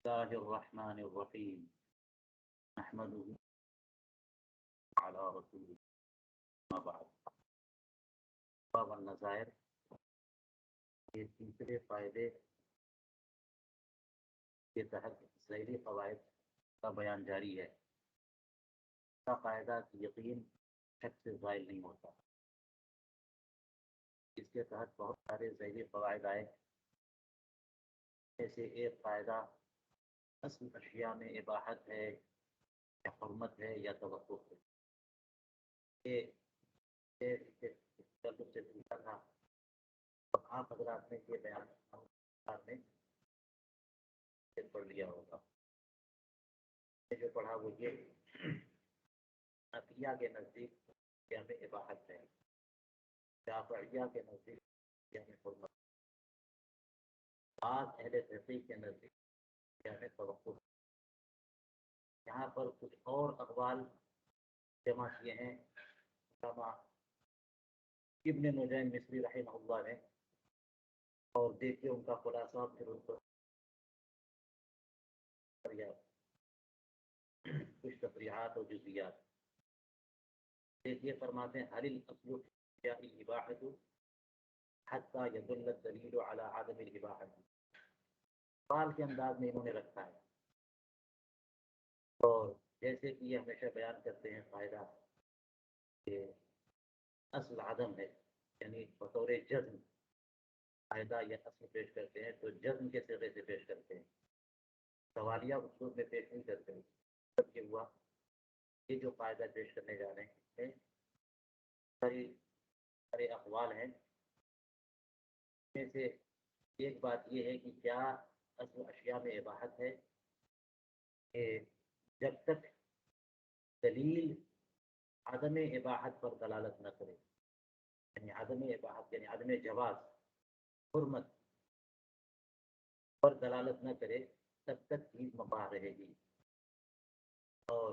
الله الرحمن الرحيم نحمده على رسوله ما بعد باب النظائر کے تیسرے فائدے کے تحت ذیلی فوائد کا بیان جاری ہے۔ کا قاعدہ کہ یقین شک سے زائل نہیں ہوتا۔ اس کے تحت بہت سارے ذیلی فوائد آئے، جیسے ایک فائدہ اصل اشیاء میں اباحت ہے یا حرمت ہے یا توقف ہے۔ یہ تعلق سے پوچھا تھا اور آپ حضرات نے یہ بیان میں پڑھ لیا ہوگا۔ جو پڑھا وہ یہ عقیہ کے نزدیک کیا میں اباحت ہے، شافعیہ کے نزدیک کیا میں حرمت، بعض اہل تحقیق کے نزدیک کیا میں توقف۔ یہاں پر کچھ اور اقوال جمع کیے ہیں علامہ ابن نجیم مصری رحمہ اللہ نے، اور دیکھیے ان کا خلاصہ پھر ان کو کچھ تفریحات اور جزیات دیکھیے۔ فرماتے ہیں حل الاصل فی الاباحۃ حتی یدل الدلیل علی عدم الاباحۃ، سوال کے انداز میں انہوں نے رکھا ہے، اور جیسے کہ یہ ہمیشہ بیان کرتے ہیں فائدہ کہ اصل عدم ہے، یعنی بطور جزم فائدہ یا اصل پیش کرتے ہیں تو جزم کے صیغے سے پیش کرتے ہیں، سوالیہ اسلوب میں پیش نہیں کرتے۔ سب یہ ہوا یہ جو فائدہ پیش کرنے جا رہے ہیں سارے اقوال ہیں، میں سے ایک بات یہ ہے کہ کیا اصل اشیاء میں اباحت ہے کہ جب تک دلیل عدم اباحت پر دلالت نہ کرے، یعنی عدم اباحت یعنی عدم جواز حرمت پر دلالت نہ کرے تب تک چیز مباح رہے گی۔ اور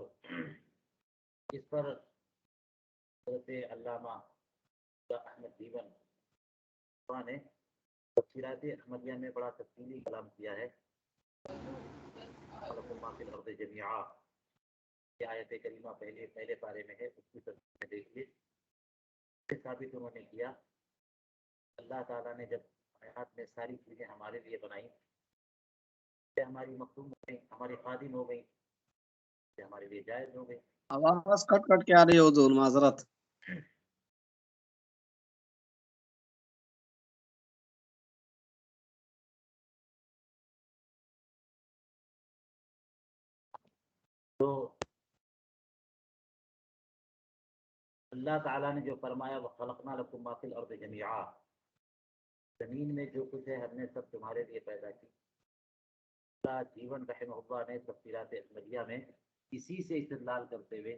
اس پر حضرت علامہ احمد دیوان نے تفسیرات احمدیہ میں بڑا تفصیلی کلام کیا ہے۔ ما فی الارض جمیعا، یہ آیت کریمہ پہلے پارے میں ہے، اس کی تفسیر میں دیکھیے۔ ثابت انہوں نے کیا اللہ تعالیٰ نے جب آیات میں ساری چیزیں ہمارے لیے بنائی، یہ ہماری مخدوم ہو گئی، ہماری خادم ہو گئی، یہ ہمارے لیے جائز ہو گئی۔ آواز کٹ کٹ کے آ رہی ہے حضور، معذرت۔ تو اللہ تعالیٰ نے جو فرمایا وَخَلَقْنَا لَكُم مَّا فِي الْأَرْضِ جَمِيعًا، زمین میں جو کچھ ہے ہم نے سب تمہارے لیے پیدا کی۔ جیون رحمہ اللہ نے تفسیرات احمدیہ میں اسی سے استدلال کرتے ہوئے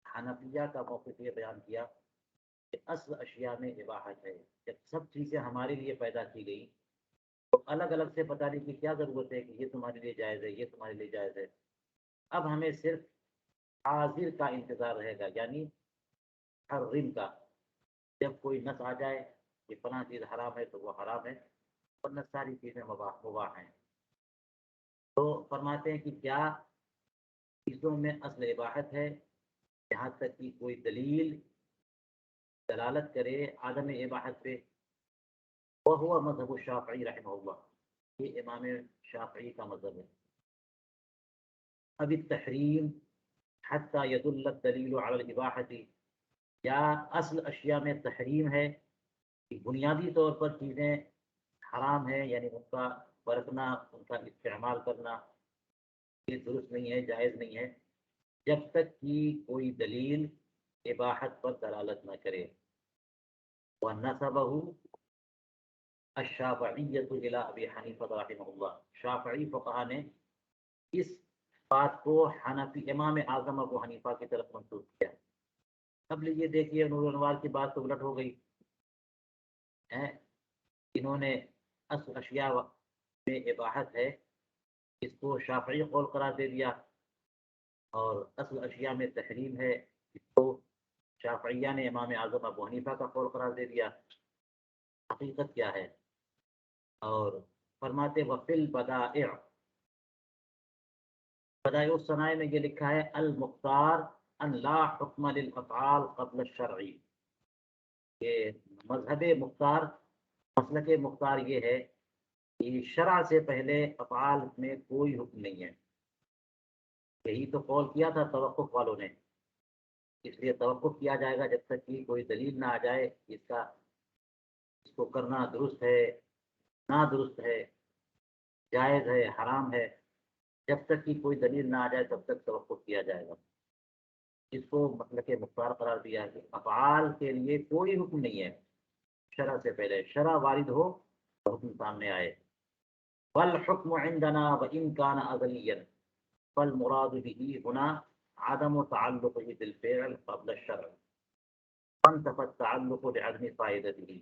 حنفیہ کا موقف یہ بیان کیا کہ اصل اشیاء میں اباحت ہے۔ جب سب چیزیں ہمارے لیے پیدا کی گئی تو الگ الگ سے بتانے کی کیا ضرورت ہے کہ یہ تمہارے لیے جائز ہے، یہ تمہارے لیے جائز ہے۔ اب ہمیں صرف حاضر کا انتظار رہے گا، یعنی حرم کا۔ جب کوئی نص آ جائے کہ فلاں چیز حرام ہے تو وہ حرام ہے، ورنہ ساری چیزیں مباح ہیں۔ تو فرماتے ہیں کہ کیا چیزوں میں اصل اباحت ہے یہاں تک کہ کوئی دلیل دلالت کرے عدم اباحت پہ، وہ مذہب الشافعی رحمہ اللہ، یہ امام شافعی کا مذہب ہے۔ اب التحریم حتی یدل الدلیل علی الاباحۃ، یا اصل اشیاء میں تحریم ہے کہ بنیادی طور پر چیزیں حرام ہیں، یعنی ان کا برتنا، ان کا استعمال کرنا یہ درست نہیں ہے، جائز نہیں ہے، جب تک کہ کوئی دلیل اباحت پر دلالت نہ کرے۔ وَنَسَبَهُ الشَّافِعِيَّةُ إِلَىٰ أَبِي حَنِیفَةَ رحمہ اللہ، شافعی فقہا نے اس بات کو حنفی امام اعظم ابو حنیفہ کی طرف منسوب کیا۔ اب یہ دیکھیے نور انوار کی بات تو الٹ ہو گئی ہے، انہوں نے اصل اشیاء میں اباحت ہے اس کو شافعی قول قرار دے دیا، اور اصل اشیاء میں تحریم ہے اس کو شافعیہ نے امام اعظم ابو حنیفہ کا قول قرار دے دیا۔ حقیقت کیا ہے؟ اور فرماتے وفی البدائع، بدائع الصنائع میں یہ لکھا ہے المختار ان لا حکم للافعال قبل الشرعی، کہ مذہب مختار، مسلک مختار یہ ہے کہ شرع سے پہلے افعال میں کوئی حکم نہیں ہے۔ یہی تو قول کیا تھا توقف والوں نے، اس لیے توقف کیا جائے گا جب تک کہ کوئی دلیل نہ آ جائے اس کو کرنا درست ہے، نہ درست ہے، جائز ہے، حرام ہے، جب تک کہ کوئی دلیل نہ آ جائے تب تک توقف کیا جائے گا۔ اس کو مسلک مختار قرار دیا ہے کہ افعال کے لیے کوئی حکم نہیں ہے شرع سے پہلے، شرع وارد ہو تو حکم سامنے آئے۔ والحکم عندنا وإن كان أزليا فالمراد به هنا عدم تعلقه بالفعل قبل الشرع فانتفى التعلق لعدم فائدته۔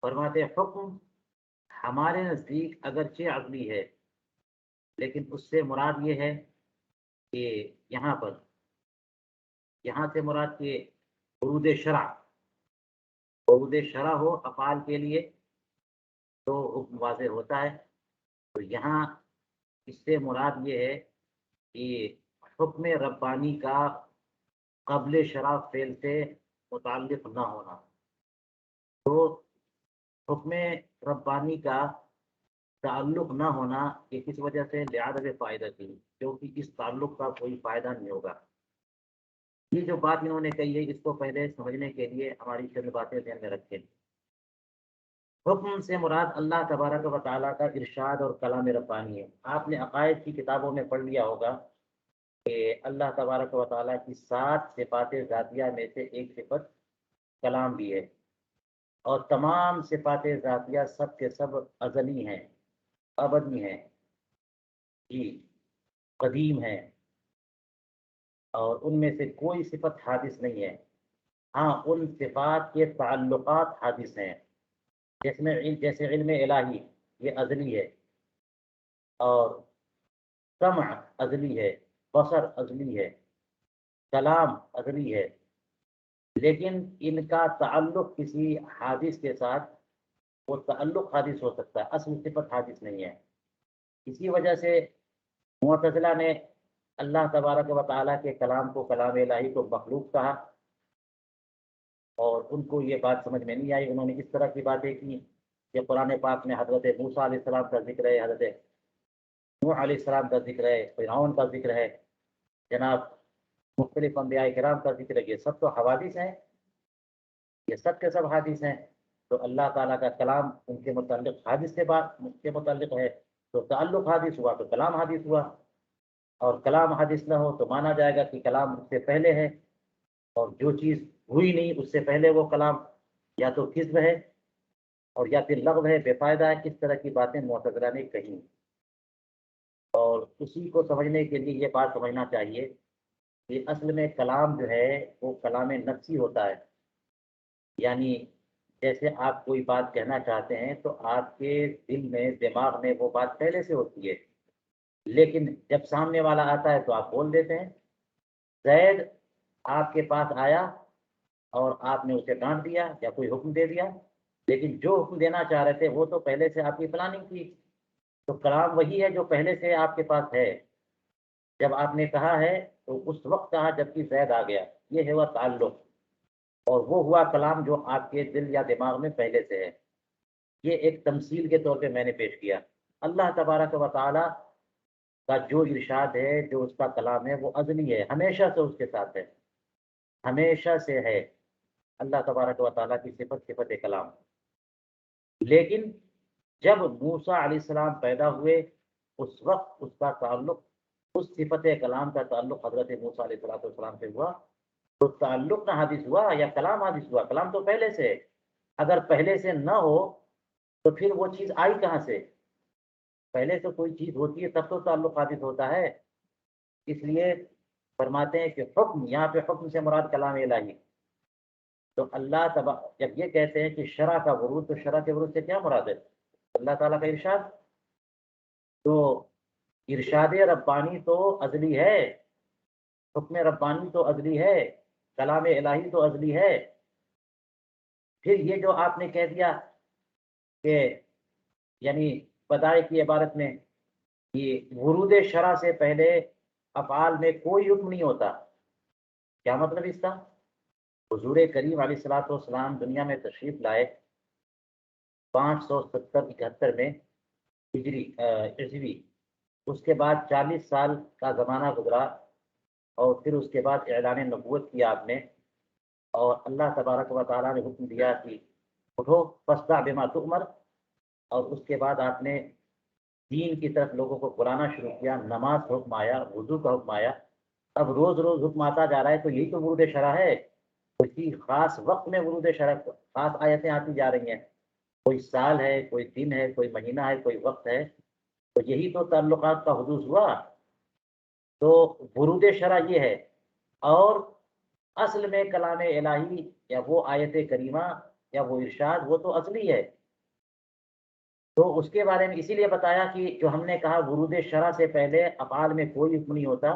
فرماتے حکم ہمارے نزدیک اگرچہ عقلی ہے، لیکن اس سے مراد یہ ہے کہ یہاں سے مراد کہ ورود شرع ہو افعال کے لیے تو حکم واضح ہوتا ہے۔ تو یہاں اس سے مراد یہ ہے کہ حکم ربانی کا قبل شرع فعل سے متعلق نہ ہونا۔ تو حکم ربانی کا تعلق نہ ہونا یہ کس وجہ سے؟ لعدم فائدہ کی، کیونکہ اس تعلق کا کوئی فائدہ نہیں ہوگا۔ یہ جو بات انہوں نے کہی ہے اس کو پہلے سمجھنے کے لیے ہماری چند باتیں ذہن میں رکھیں۔ حکم سے مراد اللہ تبارک و تعالیٰ کا ارشاد اور کلام ربانی ہے۔ آپ نے عقائد کی کتابوں میں پڑھ لیا ہوگا کہ اللہ تبارک و تعالیٰ کی 7 صفات ذاتیہ میں سے ایک صفت کلام بھی ہے، اور تمام صفات ذاتیہ سب کے سب ازلی ہیں، ابدی ہیں، جی قدیم ہیں، اور ان میں سے کوئی صفت حادث نہیں ہے۔ ہاں ان صفات کے تعلقات حادث ہیں، جیسے علم الہی یہ ازلی ہے، اور سمع ازلی ہے، بصر ازلی ہے، کلام ازلی ہے، لیکن ان کا تعلق کسی حادث کے ساتھ، وہ تعلق حادث ہو سکتا ہے، اصل صفت حادث نہیں ہے۔ اسی وجہ سے معتزلہ نے اللہ تبارک و تعالیٰ کے کلام کو، کلام الہی کو مخلوق کہا، اور ان کو یہ بات سمجھ میں نہیں آئی۔ انہوں نے اس طرح کی باتیں کی کہ قرآن پاک میں حضرت موسیٰ علیہ السلام کا ذکر ہے، حضرت نوح علیہ السلام کا ذکر ہے، فرعون کا ذکر ہے، جناب مختلف انبیاء کرام کا ذکر ہے، یہ سب تو حوادث ہیں، یہ سب کے سب حادث ہیں۔ تو اللہ تعالیٰ کا کلام ان کے متعلق حادث سے بات کے متعلق ہے، تو تعلق حادث ہوا تو کلام حادث ہوا، اور کلام حادث نہ ہو تو مانا جائے گا کہ کلام اس سے پہلے ہے، اور جو چیز ہوئی نہیں اس سے پہلے وہ کلام یا تو کذب ہے اور یا پھر لغو ہے، بے فائدہ ہے۔ کس طرح کی باتیں معتزلہ نے کہیں، اور اسی کو سمجھنے کے لیے یہ بات سمجھنا چاہیے کہ اصل میں کلام جو ہے وہ کلام نفسی ہوتا ہے، یعنی جیسے آپ کوئی بات کہنا چاہتے ہیں تو آپ کے دل میں، دماغ میں وہ بات پہلے سے ہوتی ہے، لیکن جب سامنے والا آتا ہے تو آپ بول دیتے ہیں۔ زید آپ کے پاس آیا اور آپ نے اسے ڈانٹ دیا یا کوئی حکم دے دیا، لیکن جو حکم دینا چاہ رہے تھے وہ تو پہلے سے آپ کی پلاننگ تھی، تو کلام وہی ہے جو پہلے سے آپ کے پاس ہے۔ جب آپ نے کہا ہے تو اس وقت کہا جبکہ زید آ گیا، یہ ہوا تعلق، اور وہ ہوا کلام جو آپ کے دل یا دماغ میں پہلے سے ہے۔ یہ ایک تمثیل کے طور پہ میں نے پیش کیا۔ اللہ تبارک و تعالیٰ کا جو ارشاد ہے، جو اس کا کلام ہے، وہ ازلی ہے، ہمیشہ سے اس کے ساتھ ہے، ہمیشہ سے ہے۔ اللہ تبارک و تعالیٰ کی صفت کلام، لیکن جب موسیٰ علیہ السلام پیدا ہوئے اس وقت اس کا تعلق، اس صفت کلام کا تعلق حضرت موسیٰ علیہ السلام سے ہوا، تو تعلق نہ حادث ہوا یا کلام حادث ہوا؟ کلام تو پہلے سے ہے۔ اگر پہلے سے نہ ہو تو پھر وہ چیز آئی کہاں سے؟ پہلے سے کوئی چیز ہوتی ہے تب تو تعلق حادث ہوتا ہے۔ اس لیے فرماتے ہیں کہ حکم، یہاں پہ حکم سے مراد کلام الہی۔ تو اللہ جب یہ کہتے ہیں کہ شرع کا ورود، تو شرع کے ورود سے کیا مراد ہے؟ اللہ تعالیٰ کا ارشاد۔ تو ارشاد ربانی تو ازلی ہے، حکم ربانی تو ازلی ہے، کلام الہی تو ازلی ہے۔ پھر یہ جو آپ نے کہہ دیا کہ یعنی بدائع کی عبارت میں یہ ورود شرع سے پہلے افعال میں کوئی حکم نہیں ہوتا. کیا مطلب اس کا؟ حضور کریم علیہ الصلوۃ والسلام دنیا میں تشریف لائے 570-71 میں ہجری عیسوی. اس کے بعد 40 سال کا زمانہ گزرا اور پھر اس کے بعد اعلان نبوت کیا آپ نے، اور اللہ تبارک و تعالیٰ نے حکم دیا کہ اٹھو فاصدع بما تؤمر، اور اس کے بعد آپ نے دین کی طرف لوگوں کو بلانا شروع کیا. نماز کا حکم آیا، وضو کا حکم آیا. اب روز روز حکم آتا جا رہا ہے، تو یہی تو ورود شرع ہے. کسی خاص وقت میں ورود شرع خاص آیتیں آتی جا رہی ہیں. کوئی سال ہے، کوئی دن ہے، کوئی مہینہ ہے، کوئی وقت ہے. تو یہی تو تعلقات کا حدوث ہوا. تو ورود شرع یہ ہے. اور اصل میں کلام الہی یا وہ آیت کریمہ یا وہ ارشاد وہ تو اصلی ہے. تو اس کے بارے میں اسی لیے بتایا کہ جو ہم نے کہا ورود شرع سے پہلے افعال میں کوئی حکم نہیں ہوتا.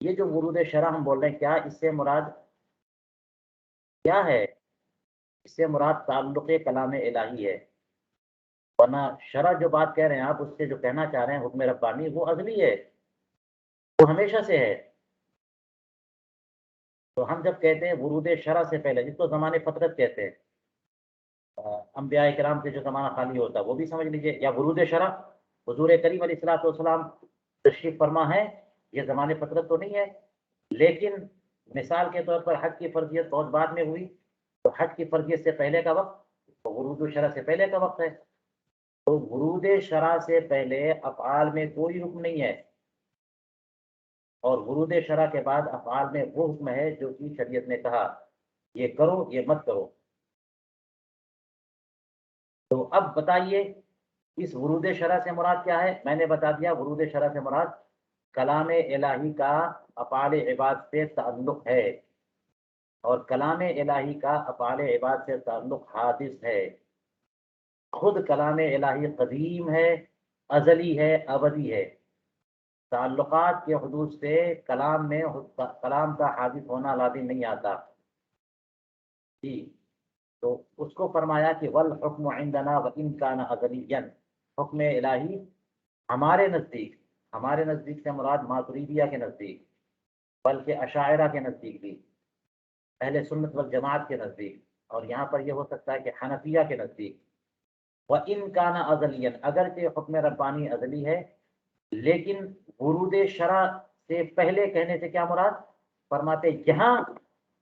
یہ جو ورود شرع ہم بول رہے ہیں، کیا اس سے مراد کیا ہے؟ اس سے مراد تعلق کلام الہی ہے. ورنہ شرع جو بات کہہ رہے ہیں آپ، اس سے جو کہنا چاہ رہے ہیں حکم ربانی، وہ ازلی ہے، وہ ہمیشہ سے ہے. تو ہم جب کہتے ہیں ورود شرع سے پہلے، جس کو زمانے فطرت کہتے ہیں، انبیاء کرام سے جو زمانہ خالی ہوتا ہے وہ بھی سمجھ لیجئے، یا ورود شرع حضور کریم علیہ الصلوۃ والسلام تشریف فرما ہے، یہ زمانے فطرت تو نہیں ہے. لیکن مثال کے طور پر حج کی فرضیت بہت بعد میں ہوئی، تو حج کی فرضیت سے پہلے کا وقت تو ورود شرع سے پہلے کا وقت ہے. تو ورود شرع سے پہلے افعال میں کوئی حکم نہیں ہے، اور ورود شرع کے بعد افعال میں وہ حکم ہے جو کہ شریعت نے کہا یہ کرو یہ مت کرو. تو اب بتائیے اس ورود شرع سے مراد کیا ہے؟ میں نے بتا دیا، ورود شرع سے مراد کلام الہی کا افعال عباد سے تعلق ہے، اور کلام الہی کا افعال عباد سے تعلق حادث ہے. خود کلام الہی قدیم ہے، ازلی ہے، ابدی ہے. تعلقات کے حدود سے کلام میں کلام کا حادث ہونا لازم نہیں آتا. جی، تو اس کو فرمایا کہ والحکم عندنا وان کان ازلیا. حکم الہی ہمارے نزدیک سے مراد ماتریدیہ کے نزدیک، بلکہ اشاعرہ کے نزدیک بھی، اہل سنت والجماعت کے نزدیک، اور یہاں پر یہ ہو سکتا ہے کہ حنفیہ کے نزدیک، وان کان ازلیا، اگرچہ حکم ربانی ازلی ہے، لیکن ورود شرع سے پہلے کہنے سے کیا مراد؟ فرماتے یہاں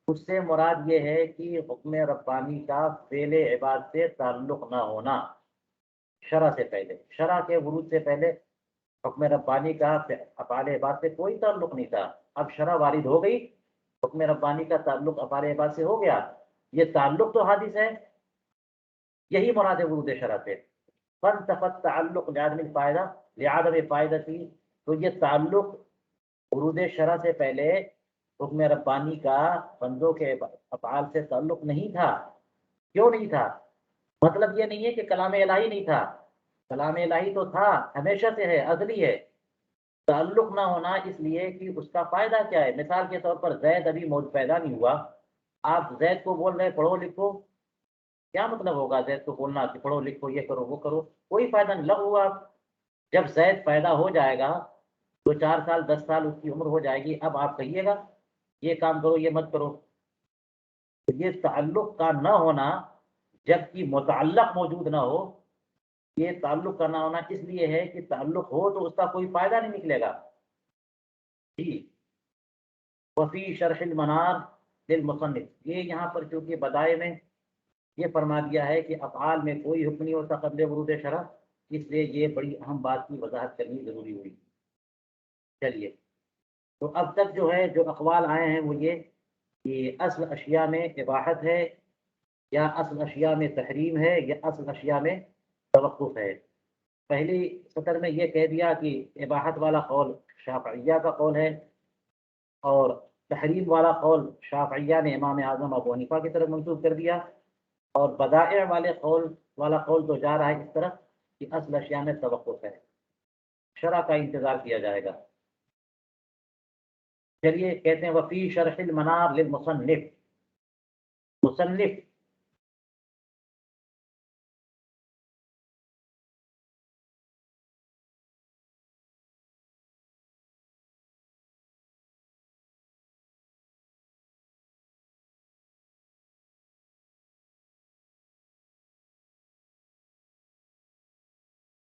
اس سے مراد یہ ہے کہ حکم ربانی کا فعل عباد سے تعلق نہ ہونا. شرع سے پہلے، شرع کے ورود سے پہلے حکم ربانی کا افعال عباد سے کوئی تعلق نہیں تھا. اب شرع وارد ہو گئی، حکم ربانی کا تعلق افعال عباد سے ہو گیا. یہ تعلق تو حادث ہے، یہی مراد ہے ورود شرع سے. فانتفت تعلق لعدم الفائدہ لعدم فائدتی. تو یہ تعلق ورود شرع سے پہلے حکم ربانی کا بندوں کے افعال سے تعلق نہیں تھا. کیوں نہیں تھا؟ مطلب یہ نہیں ہے کہ کلام الہی نہیں تھا، کلام الہی تو تھا، ہمیشہ سے ہے، ازلی ہے. تعلق نہ ہونا اس لیے کہ اس کا فائدہ کیا ہے؟ مثال کے طور پر زید ابھی موج پیدا نہیں ہوا، آپ زید کو بول رہے پڑھو لکھو، کیا مطلب ہوگا زید کو بولنا کہ پڑھو لکھو، یہ کرو وہ کرو؟ کوئی فائدہ نہیں. لغو ہوا. جب زید پیدا ہو جائے گا، 2-4 سال 10 سال اس کی عمر ہو جائے گی، اب آپ کہیے گا یہ کام کرو یہ مت کرو. یہ تعلق کا نہ ہونا جبکہ متعلق موجود نہ ہو، یہ تعلق کا نہ ہونا اس لیے ہے کہ تعلق ہو تو اس کا کوئی فائدہ نہیں نکلے گا. جی، وفی شرح المنار للمصنف، یہ یہاں پر چونکہ بدائے میں یہ فرما دیا ہے کہ افعال میں کوئی حکم نہیں ہوتا قبل ورود شرع، اس لیے یہ بڑی اہم بات کی وضاحت کرنی ضروری ہوئی. چلیے، تو اب تک جو ہے جو اقوال آئے ہیں وہ یہ کہ اصل اشیاء میں اباحت ہے، یا اصل اشیاء میں تحریم ہے، یا اصل اشیاء میں توقف ہے. پہلی سطر میں یہ کہہ دیا کہ اباحت والا قول شافعیہ کا قول ہے، اور تحریم والا قول شافعیہ نے امام اعظم ابو حنیفہ کی طرف منسوب کر دیا، اور بدائع والا قول تو جا رہا ہے اس طرف کہ اصل اشیاء میں توقف ہے، شرع کا انتظار کیا جائے گا. چلیے کہتے ہیں وفی شرح المنار للمصنف، مصنف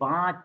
5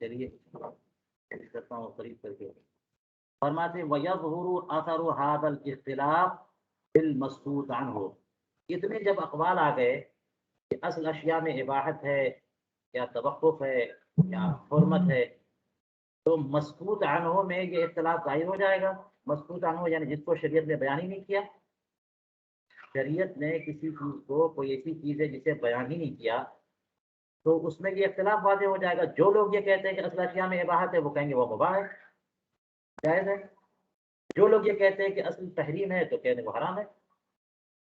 چلیے کرتا ہوں قریب کر کے فرماتے وَيَظْهُرُ أَثَرُ هَذَا الْاخْتِلَافِ بِالْمَسْكُوتِ عَنْهُ، اتنے جب اقوال آ گئے کہ اصل اشیاء میں اباحت ہے یا توقف ہے یا حرمت ہے، تو مسکوت عنہ میں یہ اختلاف ظاہر ہو جائے گا۔ مسکوت عنہ یعنی جس کو شریعت نے بیان ہی نہیں کیا، شریعت نے کسی چیز کو، کوئی ایسی چیز ہے جسے بیان ہی نہیں کیا، تو اس میں یہ اختلاف واضح ہو جائے گا۔ جو لوگ یہ کہتے ہیں کہ اصل اشیاء میں اباحت ہے، وہ کہیں گے وہ مباح ہے، جائز ہے۔ جو لوگ یہ کہتے ہیں کہ اصل تحریم ہے، تو کہنے وہ حرام ہے۔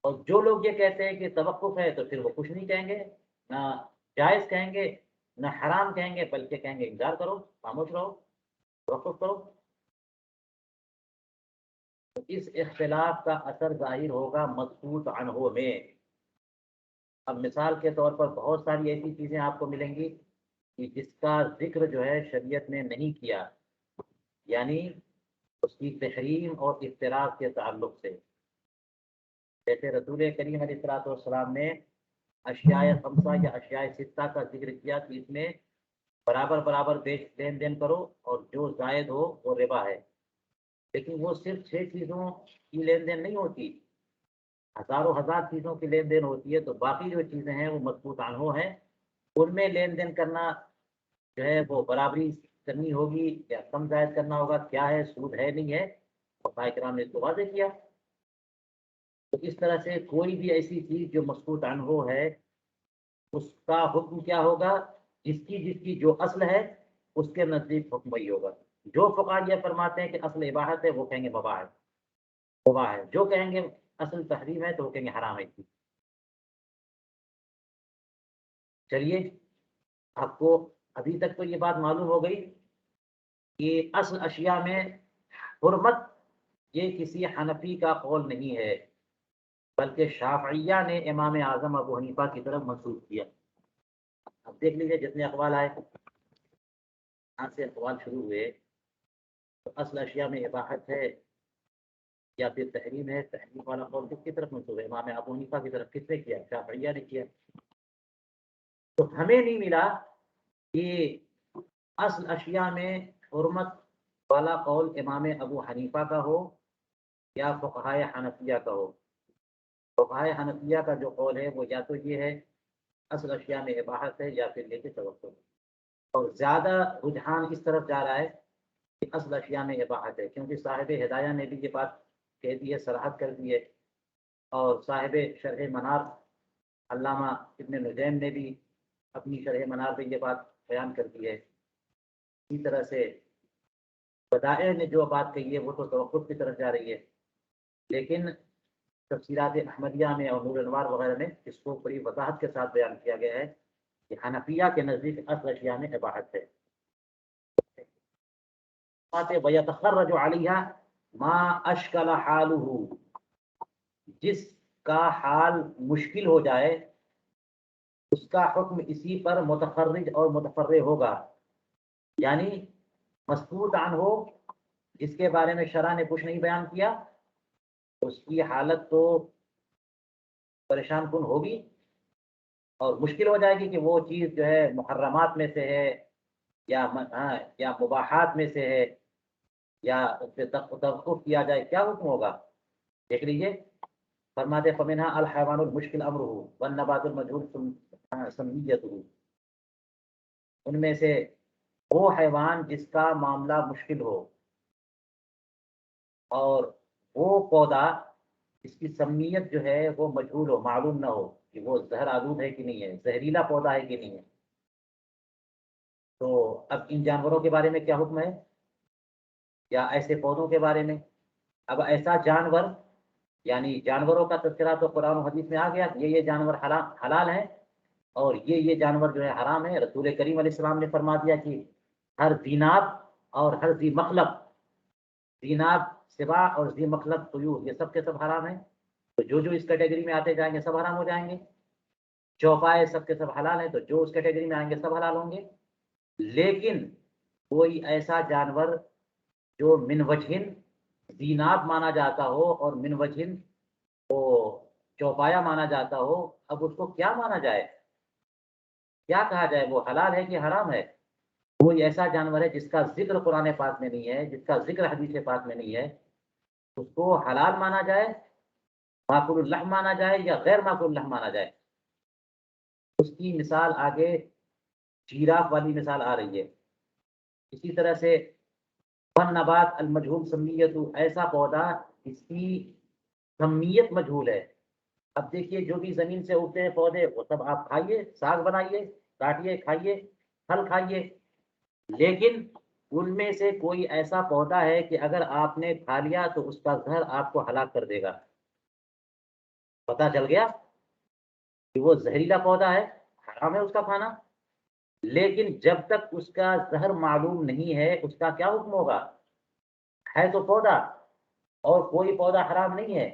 اور جو لوگ یہ کہتے ہیں کہ توقف ہے، تو پھر وہ کچھ نہیں کہیں گے، نہ جائز کہیں گے نہ حرام کہیں گے، بلکہ کہیں گے انکار کرو، خاموش رہو، توقف کرو۔ تو اس اختلاف کا اثر ظاہر ہوگا مسکوت عنہ میں۔ اب مثال کے طور پر بہت ساری ایسی چیزیں آپ کو ملیں گی کہ جس کا ذکر جو ہے شریعت نے نہیں کیا، یعنی اس کی تحریم اور اختلاف کے تعلق سے۔ جیسے رسول کریم علیہ الصلوۃ والسلام نے اشیاء خمسہ یا اشیاء ستہ کا ذکر کیا کہ اس میں برابر برابر بیچ لین دین کرو، اور جو زائد ہو وہ ربا ہے۔ لیکن وہ صرف 6 چیزوں کی لین دین نہیں ہوتی، ہزاروں ہزار چیزوں کی لین دین ہوتی ہے۔ تو باقی جو چیزیں ہیں وہ مسکوت عنہ ہیں، ان میں لین دین کرنا جو ہے وہ برابری کرنی ہوگی یا کم زائد کرنا ہوگا، کیا ہے، سود ہے نہیں ہے، فقہاء کرام نے اس کو واضح کیا۔ تو اس طرح سے کوئی بھی ایسی چیز جو مسکوت عنہ ہے، اس کا حکم کیا ہوگا؟ جس کی جو اصل ہے اس کے نزدیک حکم وہی ہوگا۔ جو فقہاء یہ فرماتے ہیں کہ اصل اباحت ہے، وہ کہیں گے مباح ہے، مباح ہے۔ جو کہیں گے اصل تحریم ہے، تو وہ کہیں گے حرام ہے۔ چلیے، آپ کو ابھی تک تو یہ بات معلوم ہو گئی کہ اصل اشیاء میں حرمت یہ کسی حنفی کا قول نہیں ہے، بلکہ شافعیہ نے امام اعظم ابو حنیفہ کی طرف منسوخ کیا۔ اب دیکھ لیجیے جتنے اقوال آئے، یہاں سے اقوال شروع ہوئے، تو اصل اشیاء میں اباحت ہے یا پھر تحریم ہے، تحریم والا قول کس کی طرف منسوخ ہے؟ امام ابو حنیفہ کی طرف۔ کس نے کیا؟ شافعیہ نے کیا۔ تو ہمیں نہیں ملا کہ اصل اشیاء میں حرمت والا قول امام ابو حنیفہ کا ہو یا فقہائے حنفیہ کا ہو۔ فقہائے حنفیہ کا جو قول ہے وہ یا تو یہ ہے اصل اشیاء میں اباحت ہے، یا پھر یہ کہ توقف ہے۔ اور زیادہ رجحان اس طرف جا رہا ہے کہ اصل اشیاء میں اباحت ہے، کیونکہ صاحب ہدایہ نے بھی یہ بات کہہ دی ہے، صراحت کر دی ہے، اور صاحب شرح منار علامہ ابن نجیم نے بھی اپنی شرح منار پہ یہ بات بیان کر دی ہے۔ اسی طرح سے بدائع نے جو بات کہی ہے وہ تو توقف کی طرف جا رہی ہے، لیکن تفسیرات احمدیہ میں اور نور انوار وغیرہ میں اس کو بڑی وضاحت کے ساتھ بیان کیا گیا ہے کہ حنفیہ کے نزدیک اصل اشیاء میں اباحت ہے۔ وَيَتَخَرَّجُ عَلَيْهَا مَا أَشْكَلَ حَالُهُ، جس کا حال مشکل ہو جائے اس کا حکم اسی پر متخرج اور متفرع ہوگا۔ یعنی مسکوت عنہ جس کے بارے میں شرع نے کچھ نہیں بیان کیا، اس کی حالت تو پریشان کن ہوگی اور مشکل ہو جائے گی کہ وہ چیز جو ہے محرمات میں سے ہے یا مباحات میں سے ہے، یا اس پہ توقف کیا جائے، کیا حکم ہوگا؟ دیکھ لیجیے، فرماتے فمنها الحیوان المشکل امرہ والنبات المجہول سمیتہ، ان میں سے وہ حیوان جس کا معاملہ مشکل ہو اور وہ پودا اس کی سمیت جو ہے وہ مجہول ہو، معلوم نہ ہو کہ وہ زہر آلود ہے کہ نہیں ہے، زہریلا پودا ہے کہ نہیں ہے۔ تو اب ان جانوروں کے بارے میں کیا حکم ہے، یا ایسے پودوں کے بارے میں؟ اب ایسا جانور، یعنی جانوروں کا تذکرہ تو قرآن و حدیث میں آ گیا، یہ جانور حلال ہیں اور یہ جانور جو ہے حرام ہے۔ رسول کریم علیہ السلام نے فرما دیا کہ ہر ذی ناب اور ہر ذی مخلب، ذی ناب سبا اور ذی مخلب طیور، یہ سب کے سب حرام ہیں۔ تو جو اس کیٹیگری میں آتے جائیں گے سب حرام ہو جائیں گے۔ چوپائے سب کے سب حلال ہیں، تو جو اس کیٹیگری میں آئیں گے سب حلال ہوں گے۔ لیکن کوئی ایسا جانور جو من وجہن ذی ناب مانا جاتا ہو اور من وجہن وہ چوپایا مانا جاتا ہو، اب اس کو کیا مانا جائے، کیا کہا جائے، وہ حلال ہے کہ حرام ہے؟ کوئی ایسا جانور ہے جس کا ذکر قرآن پاک میں نہیں ہے، جس کا ذکر حدیث پاک میں نہیں ہے، اس کو حلال مانا جائے، معقول اللحم مانا جائے یا غیر معقول اللحم مانا جائے؟ اس کی مثال آگے جیراف والی مثال آ رہی ہے۔ اسی طرح سے فن نبات المجہول سمیت، ایسا پودا جس کی سمیت مجہول ہے۔ اب دیکھیے جو بھی زمین سے اگتے ہیں پودے وہ سب آپ کھائیے، ساگ بنائیے، کاٹیے، کھائیے، پھل کھائیے، لیکن ان میں سے کوئی ایسا پودا ہے کہ اگر آپ نے کھا لیا تو اس کا زہر آپ کو ہلاک کر دے گا۔ پتہ چل گیا کہ وہ زہریلا پودا ہے، حرام ہے اس کا کھانا، لیکن جب تک اس کا زہر معلوم نہیں ہے اس کا کیا حکم ہوگا؟ ہے تو پودا اور کوئی پودا حرام نہیں ہے،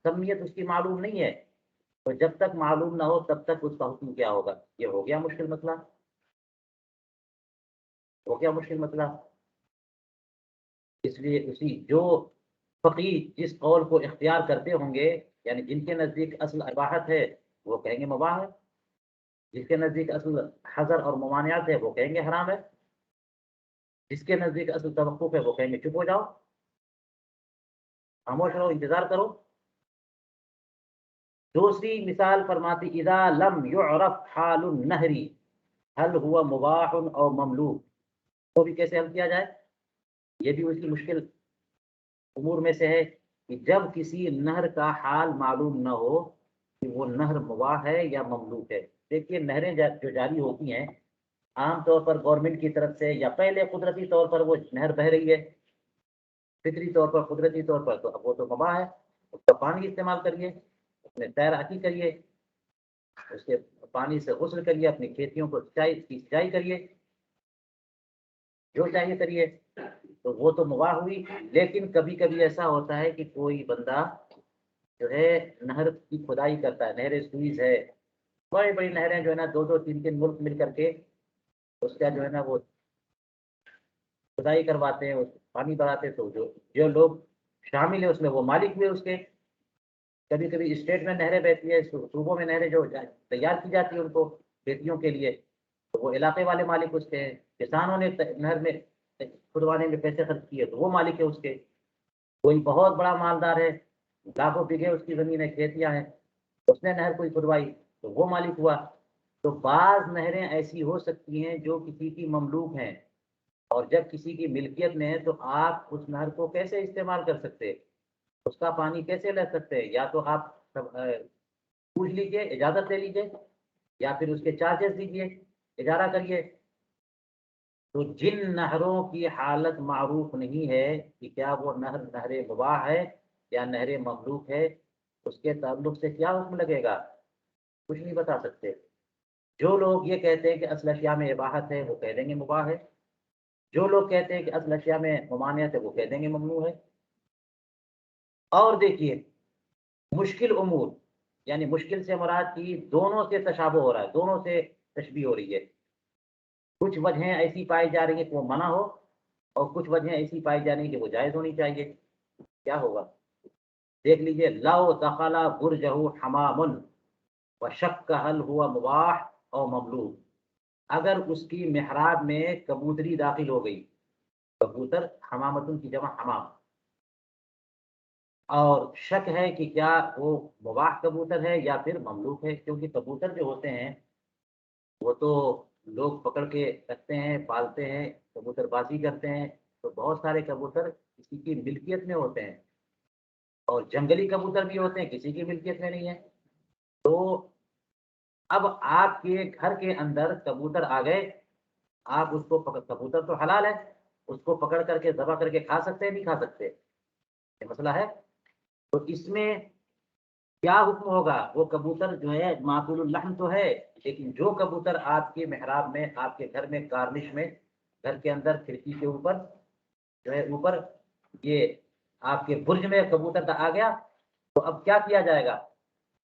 سمیت اس کی معلوم نہیں ہے، تو جب تک معلوم نہ ہو تب تک اس کا حکم کیا ہوگا؟ یہ ہو گیا مشکل مسئلہ، ہو گیا مشکل مسئلہ۔ اس لیے اسی جو فقیہ جس قول کو اختیار کرتے ہوں گے، یعنی جن کے نزدیک اصل اباحت ہے وہ کہیں گے مباح ہے، جس کے نزدیک اصل حظر اور ممانعت ہے وہ کہیں گے حرام ہے، جس کے نزدیک اصل توقف ہے وہ کہیں گے چپ ہو جاؤ، خاموش رہو، انتظار کرو۔ دوسری مثال فرماتی اذا لم يعرف حال النہر هل هو مباح او مملوک، تو بھی کیسے حل کیا جائے؟ یہ بھی اس کی مشکل امور میں سے ہے کہ جب کسی نہر کا حال معلوم نہ ہو کہ وہ نہر مباح ہے یا مملوک ہے۔ دیکھیے نہریں جو جاری ہوتی ہیں عام طور پر گورنمنٹ کی طرف سے، یا پہلے قدرتی طور پر وہ نہر بہہ رہی ہے، فطری طور پر قدرتی طور پر، تو اب وہ تو مباح ہے، اس کا پانی استعمال کریے، اس میں تیراکی کریے، اس کے پانی سے غسل کریے، اپنی کھیتیوں کو سینچائی کریے، جو چاہیے کریے، تو وہ تو مباح ہوئی۔ لیکن کبھی کبھی ایسا ہوتا ہے کہ کوئی بندہ جو ہے نہر کی کھدائی کرتا ہے، نہر سوئز ہے، بڑی بڑی نہریں جو ہے نا، دو دو تین تین ملک مل کر کے اس کا جو ہے نا وہ کھدائی کرواتے ہیں، پانی بڑھاتے ہیں، تو جو لوگ شامل ہیں اس میں وہ مالک ہوئے اس کے۔ کبھی کبھی اسٹیٹ میں نہریں بہتی ہے، صوبوں میں نہریں جو تیار کی جاتی ہیں ان کو کھیتیوں کے لیے، تو وہ علاقے والے مالک اس کے ہیں، کسانوں نے نہر میں کھدوانے میں پیسے خرچ کیے تو وہ مالک ہے اس کے۔ کوئی بہت بڑا مالدار ہے، لاکھوں بیگھے اس کی زمین ہے، کھیتیاں ہیں، اس نے نہر کوئی کھدوائی تو وہ مالک ہوا۔ تو بعض نہریں ایسی ہو سکتی ہیں جو کسی کی مملوک ہیں، اور جب کسی کی ملکیت میں ہے تو آپ اس نہر کو کیسے استعمال کر سکتے، اس کا پانی کیسے لے سکتے؟ یا تو آپ پوچھ لیجیے، اجازت لے لیجیے، یا پھر اس کے چارجز دیجیے، اجارہ کریے۔ تو جن نہروں کی حالت معروف نہیں ہے کہ کیا وہ نہر مباح ہے یا نہر مملوک ہے، اس کے تعلق سے کیا حکم لگے گا؟ کچھ نہیں بتا سکتے۔ جو لوگ یہ کہتے ہیں کہ اصل اشیاء میں اباحت ہے وہ کہہ دیں گے مباح ہے، جو لوگ کہتے ہیں کہ اصل اشیاء میں ممانعت ہے وہ کہہ دیں گے ممنوع ہے۔ اور دیکھیے مشکل امور، یعنی مشکل سے مراد کی دونوں سے تشابہ ہو رہا ہے، دونوں سے تشبیہ ہو رہی ہے۔ کچھ وجہیں ایسی پائی جا رہی ہیں کہ وہ منع ہو، اور کچھ وجہیں ایسی پائی جا رہی ہیں کہ وہ جائز ہونی چاہیے۔ کیا ہوگا؟ دیکھ لیجئے، لو دخل برجہ حمام وشک هل ہوا مباح او مملوک، اگر اس کی محراب میں کبوتری داخل ہو گئی، کبوتر حمامتن کی جمع حمام، اور شک ہے کہ کیا وہ مباح کبوتر ہے یا پھر مملوک ہے، کیونکہ کبوتر جو ہوتے ہیں وہ تو لوگ پکڑ کے رکھتے ہیں، پالتے ہیں، کبوتر بازی کرتے ہیں، تو بہت سارے کبوتر کسی کی ملکیت میں ہوتے ہیں، اور جنگلی کبوتر بھی ہوتے ہیں کسی کی ملکیت میں نہیں ہے۔ تو اب آپ کے گھر کے اندر کبوتر آ گئے، آپ اس کو کبوتر تو حلال ہے، اس کو پکڑ کر کے ذبح کر کے کھا سکتے ہیں نہیں کھا سکتے؟ یہ مسئلہ ہے۔ تو اس میں کیا حکم ہوگا؟ وہ کبوتر جو ہے معقول اللحم تو ہے، لیکن جو کبوتر آپ کے محراب میں، آپ کے گھر میں کارنش میں، گھر کے اندر کھڑکی کے اوپر جو ہے، اوپر یہ آپ کے برج میں کبوتر آ گیا، تو اب کیا کیا جائے گا؟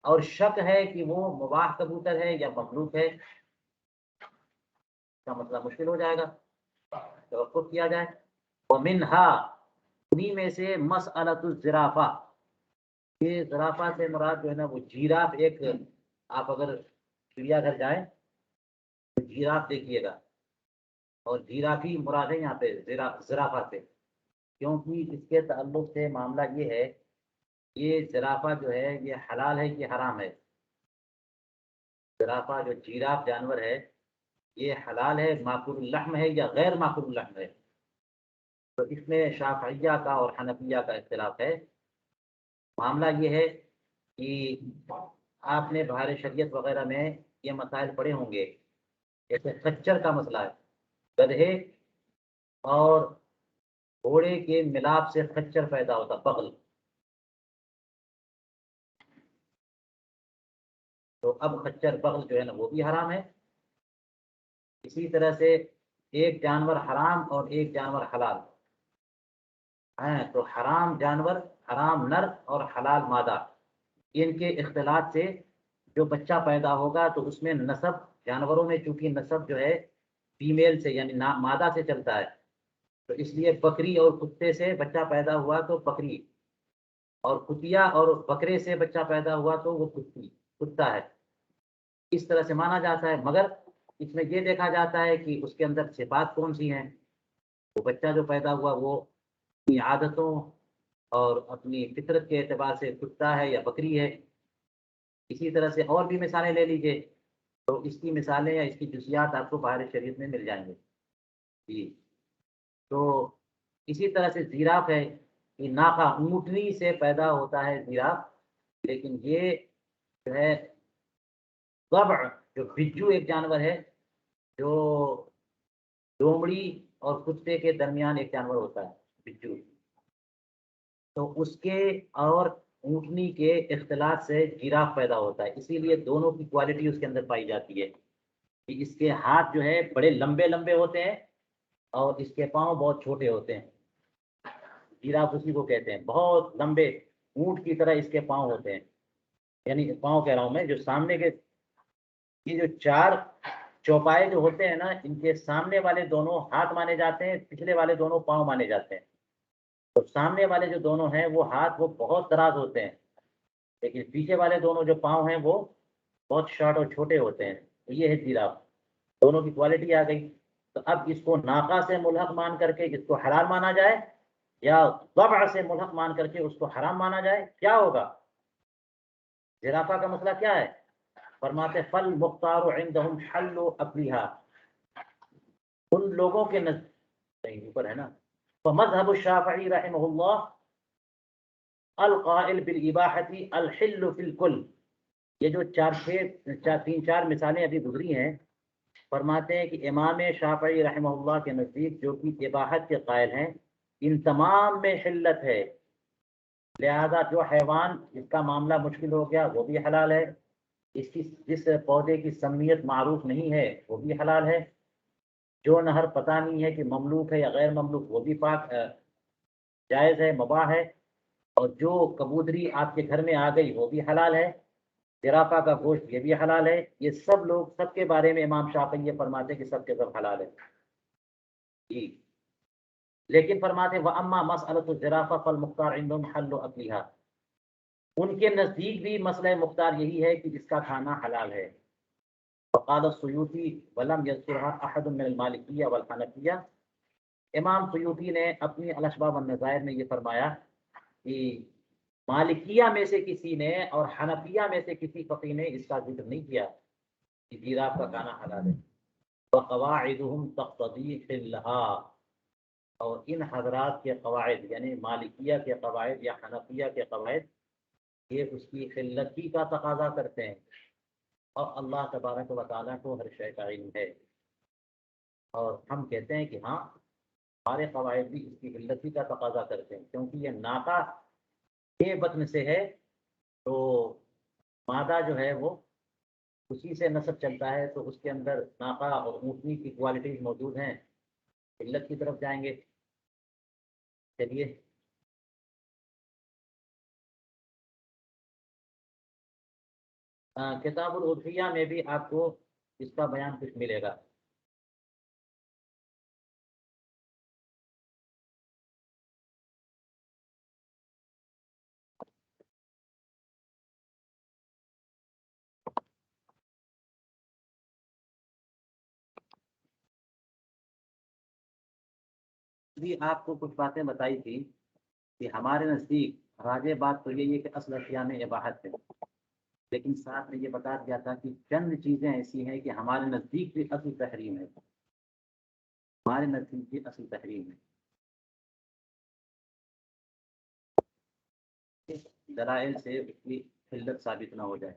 اور شک ہے کہ وہ مباح کبوتر ہے یا مملوک ہے، کا مسئلہ مشکل ہو جائے گا، توقف کیا جائے۔ ومنها، انہی میں سے مسئلۃ الزرافہ، یہ زرافہ سے مراد جو ہے نا وہ جیراف، ایک آپ اگر چڑیا گھر جائیں تو جیراف دیکھیے گا، اور جیرافی مراد ہے یہاں پہ زرافہ سے، کیونکہ اس کے تعلق سے معاملہ یہ ہے، یہ زرافہ جو ہے یہ حلال ہے کہ حرام ہے؟ زرافہ جو جیراف جانور ہے یہ حلال ہے، معقول اللحم ہے یا غیر معقول اللحم ہے؟ تو اس میں شافعیہ کا اور حنفیہ کا اختلاف ہے۔ معاملہ یہ ہے کہ آپ نے بہار شریعت وغیرہ میں یہ مسائل پڑھے ہوں گے، جیسے خچر کا مسئلہ ہے، گدھے اور گھوڑے کے ملاپ سے خچر پیدا ہوتا، بغل، تو اب خچر بغل جو ہے نا وہ بھی حرام ہے۔ اسی طرح سے ایک جانور حرام اور ایک جانور حلال ہیں، تو حرام جانور، حرام نر اور حلال مادہ، ان کے اختلاط سے جو بچہ پیدا ہوگا تو اس میں نسب، جانوروں میں چونکہ نسب جو ہے فیمیل سے یعنی مادہ سے چلتا ہے، تو اس لیے بکری اور کتے سے بچہ پیدا ہوا تو بکری، اور کتیا اور بکرے سے بچہ پیدا ہوا تو وہ کتا ہے، اس طرح سے مانا جاتا ہے۔ مگر اس میں یہ دیکھا جاتا ہے کہ اس کے اندر صفات کون سی ہیں، وہ بچہ جو پیدا ہوا وہ اپنی عادتوں اور اپنی فطرت کے اعتبار سے کتا ہے یا بکری ہے۔ اسی طرح سے اور بھی مثالیں لے لیجئے، تو اس کی مثالیں یا اس کی جزیات آپ کو بہار شریعت میں مل جائیں گے جی۔ تو اسی طرح سے زیراف ہے کہ ناقہ، اونٹنی سے پیدا ہوتا ہے زیراف، لیکن یہ جو ہے ضبع، جو بجو ایک جانور ہے جو لومڑی اور کتے کے درمیان ایک جانور ہوتا ہے بجو، تو اس کے اور اونٹنی کے اختلاط سے جیراف پیدا ہوتا ہے، اسی لیے دونوں کی کوالٹی اس کے اندر پائی جاتی ہے کہ اس کے ہاتھ جو ہے بڑے لمبے لمبے ہوتے ہیں اور اس کے پاؤں بہت چھوٹے ہوتے ہیں۔ جیراف اسی کو کہتے ہیں، بہت لمبے اونٹ کی طرح اس کے پاؤں ہوتے ہیں، یعنی پاؤں کہہ رہا ہوں میں، جو سامنے کے یہ جو چار چوپائے جو ہوتے ہیں نا، ان کے سامنے والے دونوں ہاتھ مانے جاتے ہیں، پچھلے والے دونوں پاؤں مانے جاتے ہیں، تو سامنے والے جو دونوں ہیں وہ ہاتھ وہ بہت دراز ہوتے ہیں، لیکن پیچھے والے دونوں جو پاؤں ہیں وہ بہت شارٹ اور چھوٹے ہوتے ہیں، تو یہ ہے جیراف، دونوں کی کوالٹی آ گئی۔ تو اب اس کو ناقہ سے ملحق مان کر کے اس کو حلال مانا جائے یا ضبع سے ملحق مان کر کے اس کو حرام مانا جائے، کیا ہوگا؟ زرافہ کا مسئلہ کیا ہے؟ فرماتے فل مختار عندهم حل اکلها، ان لوگوں کے نزدیک اوپر ہے نا، فمذهب الشافعی رحمہ اللہ القائل بالاباحۃ الحل فی الکل، یہ جو تین چار مثالیں ابھی گزری ہیں، فرماتے ہیں کہ امام شافعی رحمہ اللہ کے نزدیک جو کہ اباحت کے قائل ہیں، ان تمام میں حلت ہے، لہذا جو حیوان جس کا معاملہ مشکل ہو گیا وہ بھی حلال ہے، اس کی جس پودے کی سمیت معروف نہیں ہے وہ بھی حلال ہے، جو نہر پتہ نہیں ہے کہ مملوک ہے یا غیر مملوک وہ بھی پاک جائز ہے، مباح ہے، اور جو کبوتری آپ کے گھر میں آ گئی وہ بھی حلال ہے، زرافہ کا گوشت یہ بھی حلال ہے، یہ سب لوگ سب کے بارے میں امام شافعی یہ فرماتے ہیں کہ سب کے سب حلال ہے جی۔ لیکن فرماتے وَأَمَّا مَسْأَلَةُ الزِّرَافَةِ فَالْمُخْتَارُ عِندَهُمْ حَلُّ أَكْلِهَا، ان کے نزدیک بھی مسئلہ مختار یہی ہے کہ جس کا کھانا حلال ہے۔ وقال السیوطی ولم يذكرها احد من المالکیہ والحنفیہ، امام سیوطی نے اپنی الاشباح والنظائر میں یہ فرمایا کہ مالکیہ میں سے کسی نے اور حنفیہ میں سے کسی فقی نے اس کا ذکر نہیں کیا کہ جیراف کا کھانا حلال ہے۔ وقواعدهم تقتضی حلها، اور ان حضرات کے قواعد یعنی مالکیہ کے قواعد یا حنفیہ کے قواعد یہ اس کی خلتی کا تقاضا کرتے ہیں، اور اللہ تبارک و تعالیٰ کو ہر شے کا علم ہے، اور ہم کہتے ہیں کہ ہاں ہمارے قواعد بھی اس کی خلتی کا تقاضا کرتے ہیں، کیونکہ یہ ناقہ کے بطن سے ہے تو مادہ جو ہے وہ اسی سے نسب چلتا ہے، تو اس کے اندر ناقہ اور اونٹنی کی کوالٹیز موجود ہیں، علت کی طرف جائیں گے۔ چلیے کتاب الاضحیہ میں بھی آپ کو اس کا بیان کچھ ملے گا۔ بھی آپ کو کچھ باتیں بتائی تھی کہ ہمارے نزدیک راجے بات تو یہی ہے کہ اصل اشیاء میں اباحت ہے، لیکن ساتھ میں یہ بتا دیا تھا کہ چند چیزیں ایسی ہیں کہ ہمارے نزدیک بھی اصل تحریم ہے، ہمارے نزدیک بھی اصل تحریم ہے، دلائل سے اس کی علت ثابت نہ ہو جائے۔